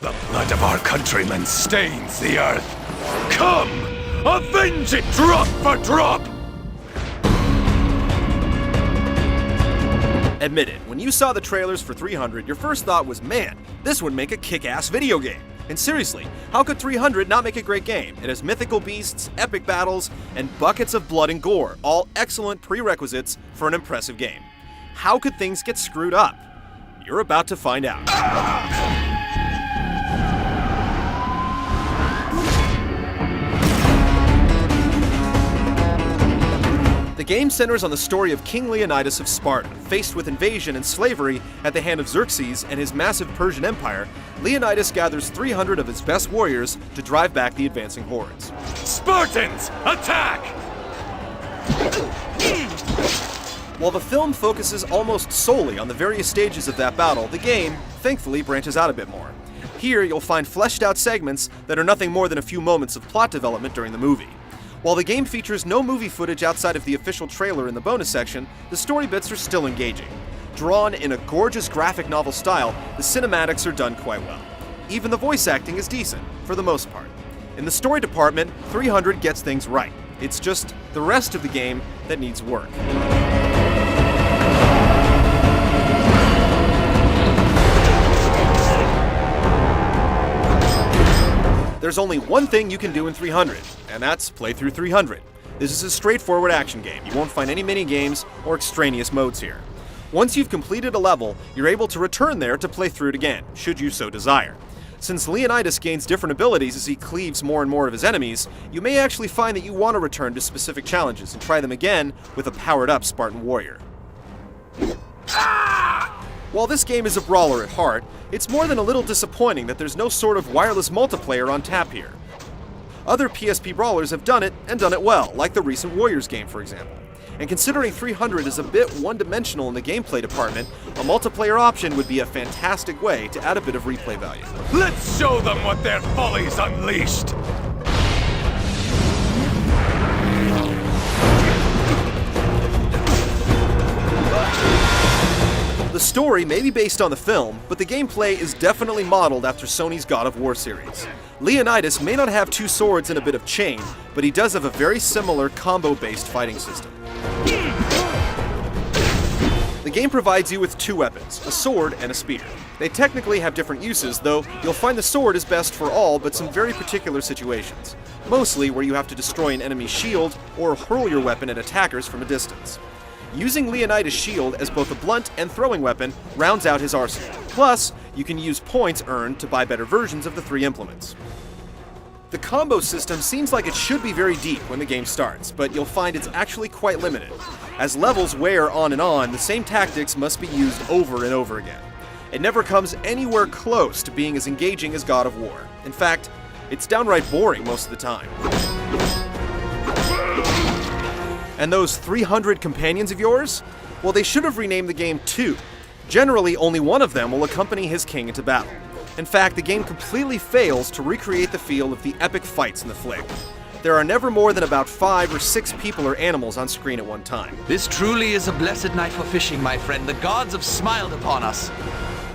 The blood of our countrymen stains the earth. Come, avenge it drop for drop! Admit it, when you saw the trailers for 300, your first thought was, man, this would make a kick-ass video game. And seriously, how could 300 not make a great game? It has mythical beasts, epic battles, and buckets of blood and gore, all excellent prerequisites for an impressive game. How could things get screwed up? You're about to find out. The game centers on the story of King Leonidas of Sparta. Faced with invasion and slavery at the hand of Xerxes and his massive Persian Empire, Leonidas gathers 300 of his best warriors to drive back the advancing hordes. Spartans, attack! While the film focuses almost solely on the various stages of that battle, the game, thankfully, branches out a bit more. Here, you'll find fleshed out segments that are nothing more than a few moments of plot development during the movie. While the game features no movie footage outside of the official trailer in the bonus section, the story bits are still engaging. Drawn in a gorgeous graphic novel style, the cinematics are done quite well. Even the voice acting is decent, for the most part. In the story department, 300 gets things right. It's just the rest of the game that needs work. There's only one thing you can do in 300, and that's play through 300. This is a straightforward action game. You won't find any mini-games or extraneous modes here. Once you've completed a level, you're able to return there to play through it again, should you so desire. Since Leonidas gains different abilities as he cleaves more and more of his enemies, you may actually find that you want to return to specific challenges and try them again with a powered-up Spartan warrior. While this game is a brawler at heart, it's more than a little disappointing that there's no sort of wireless multiplayer on tap here. Other PSP brawlers have done it, and done it well, like the recent Warriors game, for example. And considering 300 is a bit one-dimensional in the gameplay department, a multiplayer option would be a fantastic way to add a bit of replay value. Let's show them what their folly's unleashed! The story may be based on the film, but the gameplay is definitely modeled after Sony's God of War series. Leonidas may not have two swords and a bit of chain, but he does have a very similar combo-based fighting system. The game provides you with two weapons, a sword and a spear. They technically have different uses, though you'll find the sword is best for all but some very particular situations, mostly where you have to destroy an enemy's shield or hurl your weapon at attackers from a distance. Using Leonidas' shield as both a blunt and throwing weapon rounds out his arsenal. Plus, you can use points earned to buy better versions of the three implements. The combo system seems like it should be very deep when the game starts, but you'll find it's actually quite limited. As levels wear on and on, the same tactics must be used over and over again. It never comes anywhere close to being as engaging as God of War. In fact, it's downright boring most of the time. And those 300 companions of yours? Well, they should have renamed the game 2. Generally, only one of them will accompany his king into battle. In fact, the game completely fails to recreate the feel of the epic fights in the flick. There are never more than about 5 or 6 people or animals on screen at one time. This truly is a blessed night for fishing, my friend. The gods have smiled upon us.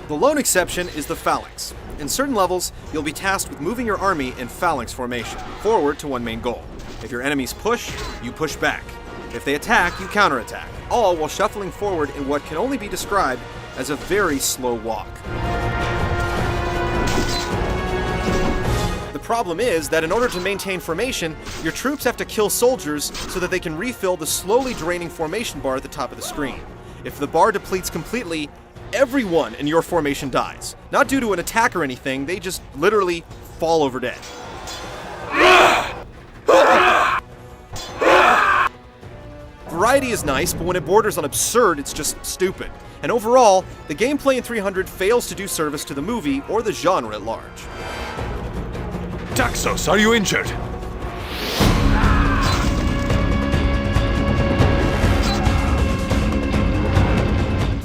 The lone exception is the phalanx. In certain levels, you'll be tasked with moving your army in phalanx formation, forward to one main goal. If your enemies push, you push back. If they attack, you counterattack, all while shuffling forward in what can only be described as a very slow walk. The problem is that in order to maintain formation, your troops have to kill soldiers so that they can refill the slowly draining formation bar at the top of the screen. If the bar depletes completely, everyone in your formation dies. Not due to an attack or anything, they just literally fall over dead. Variety is nice, but when it borders on absurd, it's just stupid. And overall, the gameplay in 300 fails to do service to the movie or the genre at large. Taxos, are you injured?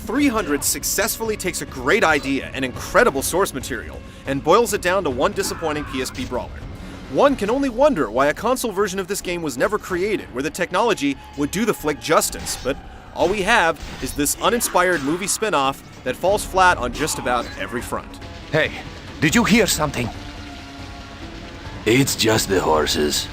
300 successfully takes a great idea and incredible source material and boils it down to one disappointing PSP brawler. One can only wonder why a console version of this game was never created, where the technology would do the flick justice, but all we have is this uninspired movie spin-off that falls flat on just about every front. Hey, Did you hear something? It's just the horses.